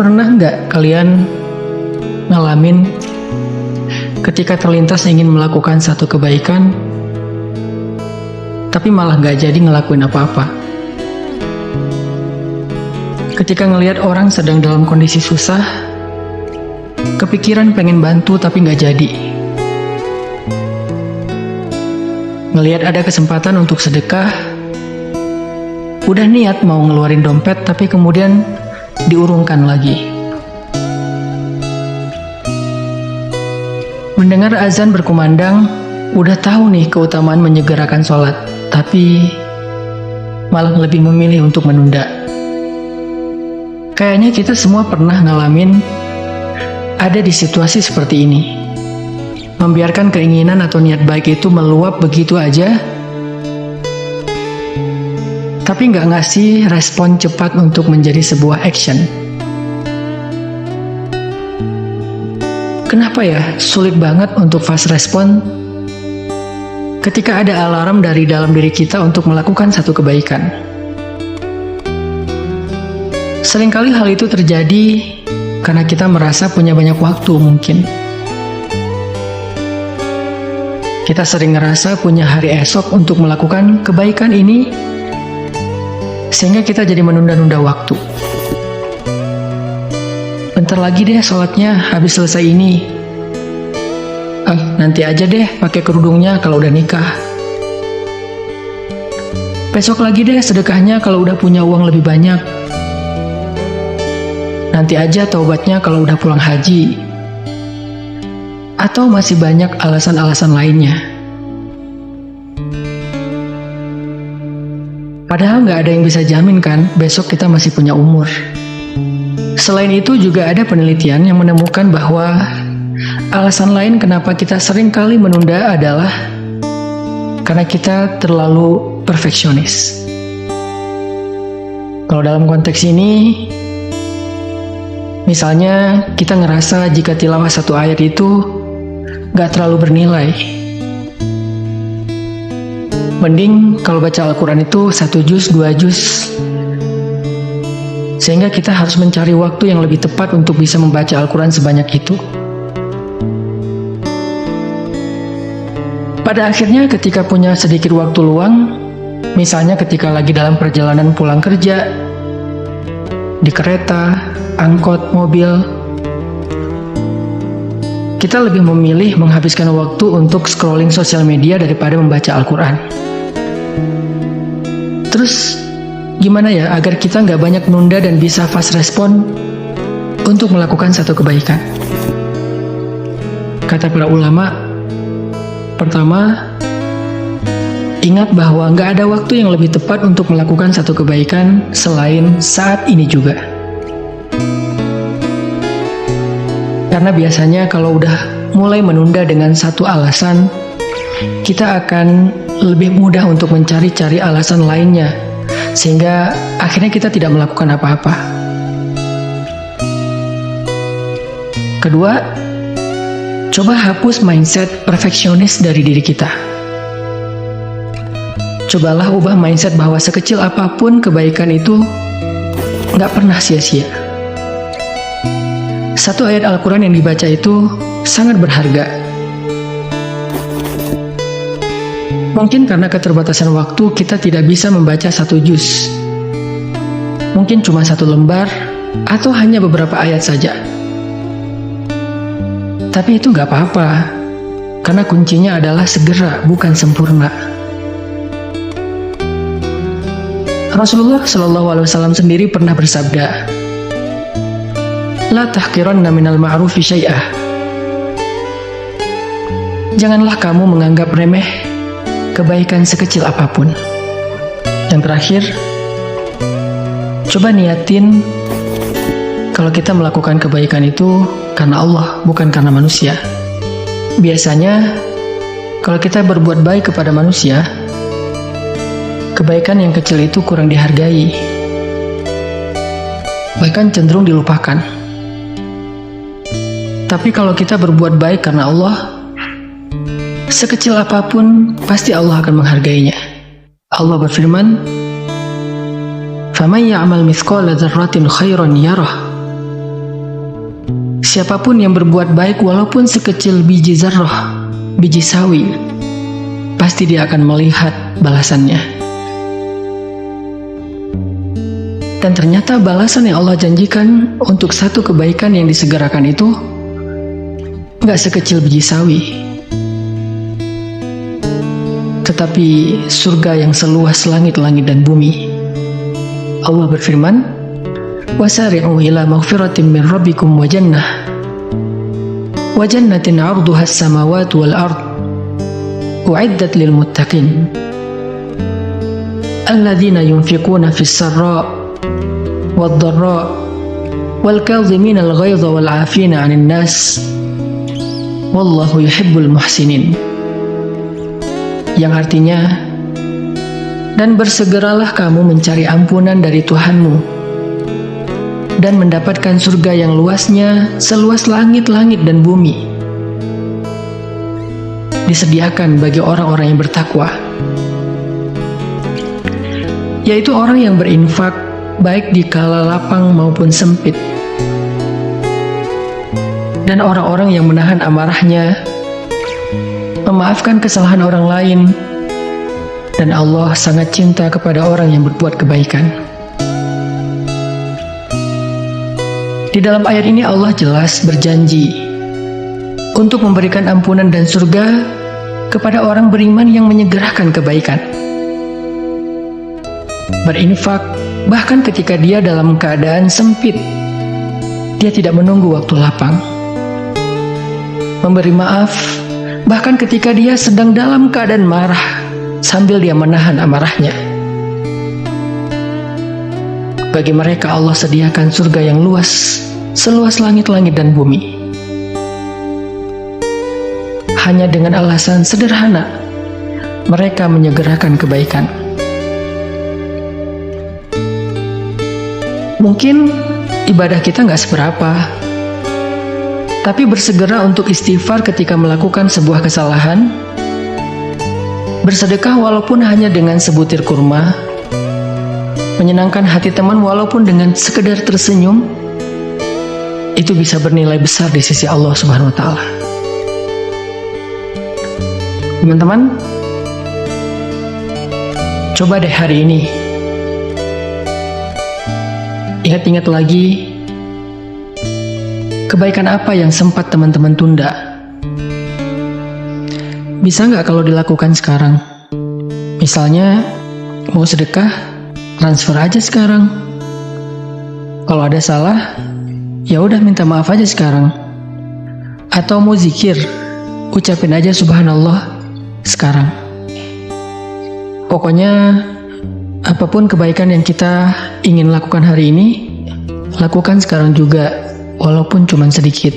Pernah nggak kalian ngalamin ketika terlintas ingin melakukan satu kebaikan, tapi malah nggak jadi ngelakuin apa-apa? Ketika ngelihat orang sedang dalam kondisi susah, kepikiran pengen bantu tapi nggak jadi. Ngelihat ada kesempatan untuk sedekah, udah niat mau ngeluarin dompet tapi kemudian diurungkan lagi. Mendengar azan berkumandang, udah tahu nih keutamaan menyegerakan sholat, tapi malah lebih memilih untuk menunda. Kayaknya kita semua pernah ngalamin ada di situasi seperti ini. Membiarkan keinginan atau niat baik itu meluap begitu aja, tapi nggak ngasih respon cepat untuk menjadi sebuah action. Kenapa ya sulit banget untuk fast respon ketika ada alarm dari dalam diri kita untuk melakukan satu kebaikan? Seringkali hal itu terjadi karena kita merasa punya banyak waktu mungkin. Kita sering ngerasa punya hari esok untuk melakukan kebaikan ini, sehingga kita jadi menunda-nunda waktu. Bentar lagi deh sholatnya, habis selesai ini. Nanti aja deh pakai kerudungnya kalau udah nikah. Besok lagi deh sedekahnya kalau udah punya uang lebih banyak. Nanti aja taubatnya kalau udah pulang haji. Atau masih banyak alasan-alasan lainnya. Padahal nggak ada yang bisa jamin kan besok kita masih punya umur. Selain itu juga ada penelitian yang menemukan bahwa alasan lain kenapa kita sering kali menunda adalah karena kita terlalu perfeksionis. Kalau dalam konteks ini, misalnya kita ngerasa jika tilawah satu ayat itu nggak terlalu bernilai. Mending kalau baca Al-Quran itu 1 juz, 2 juz. Sehingga kita harus mencari waktu yang lebih tepat untuk bisa membaca Al-Quran sebanyak itu. Pada akhirnya ketika punya sedikit waktu luang, misalnya ketika lagi dalam perjalanan pulang kerja, di kereta, angkot, mobil, kita lebih memilih menghabiskan waktu untuk scrolling sosial media daripada membaca Al-Quran. Terus gimana ya agar kita nggak banyak nunda dan bisa fast respon untuk melakukan satu kebaikan? Kata para ulama, pertama, ingat bahwa nggak ada waktu yang lebih tepat untuk melakukan satu kebaikan selain saat ini juga. Karena biasanya kalau udah mulai menunda dengan satu alasan, kita akan lebih mudah untuk mencari-cari alasan lainnya, sehingga akhirnya kita tidak melakukan apa-apa. Kedua, coba hapus mindset perfeksionis dari diri kita. Cobalah ubah mindset bahwa sekecil apapun kebaikan itu nggak pernah sia-sia. Satu ayat Al-Quran yang dibaca itu sangat berharga. Mungkin karena keterbatasan waktu kita tidak bisa membaca 1 juz. Mungkin cuma 1 lembar atau hanya beberapa ayat saja. Tapi itu nggak apa-apa, karena kuncinya adalah segera, bukan sempurna. Rasulullah SAW sendiri pernah bersabda, La tahqiranna minal ma'rufi syai'ah. Janganlah kamu menganggap remeh kebaikan sekecil apapun. Yang terakhir, coba niatin kalau kita melakukan kebaikan itu karena Allah, bukan karena manusia. Biasanya, kalau kita berbuat baik kepada manusia, kebaikan yang kecil itu kurang dihargai, bahkan cenderung dilupakan. Tapi kalau kita berbuat baik karena Allah, sekecil apapun pasti Allah akan menghargainya. Allah berfirman, فَمَنْ يَعْمَلْ مِثْقَالَ ذَرَّةٍ خَيْرًا يَرَهُ siapapun yang berbuat baik walaupun sekecil biji zarrah, biji sawi, pasti dia akan melihat balasannya. Dan ternyata balasan yang Allah janjikan untuk satu kebaikan yang disegerakan itu gak sekecil biji sawi, tetapi surga yang seluas langit-langit dan bumi. Allah berfirman, "Wasari'u ila maghfiratin min rabbikum wa jannatin 'arduha as-samawati wal ard u'iddat lil muttaqin alladzina yunfiquna fis sarra' wad dharra' wal kadhimina al ghaidha wal 'afina 'anil nas wallahu yuhibbul muhsinin." Yang artinya, dan bersegeralah kamu mencari ampunan dari Tuhanmu dan mendapatkan surga yang luasnya seluas langit-langit dan bumi, disediakan bagi orang-orang yang bertakwa, yaitu orang yang berinfak baik di kala lapang maupun sempit, dan orang-orang yang menahan amarahnya, memaafkan kesalahan orang lain, dan Allah sangat cinta kepada orang yang berbuat kebaikan. Di dalam ayat ini Allah jelas berjanji untuk memberikan ampunan dan surga kepada orang beriman yang menyegerakan kebaikan, berinfak bahkan ketika dia dalam keadaan sempit. Dia tidak menunggu waktu lapang, memberi maaf bahkan ketika dia sedang dalam keadaan marah sambil dia menahan amarahnya. Bagi mereka Allah sediakan surga yang luas, seluas langit-langit dan bumi, hanya dengan alasan sederhana, mereka menyegerakan kebaikan. Mungkin ibadah kita nggak seberapa, tapi bersegera untuk istighfar ketika melakukan sebuah kesalahan, bersedekah walaupun hanya dengan sebutir kurma, menyenangkan hati teman walaupun dengan sekedar tersenyum, itu bisa bernilai besar di sisi Allah Subhanahu wa Ta'ala. Teman-teman, coba deh hari ini ingat-ingat lagi kebaikan apa yang sempat teman-teman tunda. Bisa nggak kalau dilakukan sekarang? Misalnya mau sedekah, transfer aja sekarang. Kalau ada salah, ya udah minta maaf aja sekarang. Atau mau zikir, ucapin aja subhanallah sekarang. Pokoknya apapun kebaikan yang kita ingin lakukan hari ini, lakukan sekarang juga, walaupun cuma sedikit.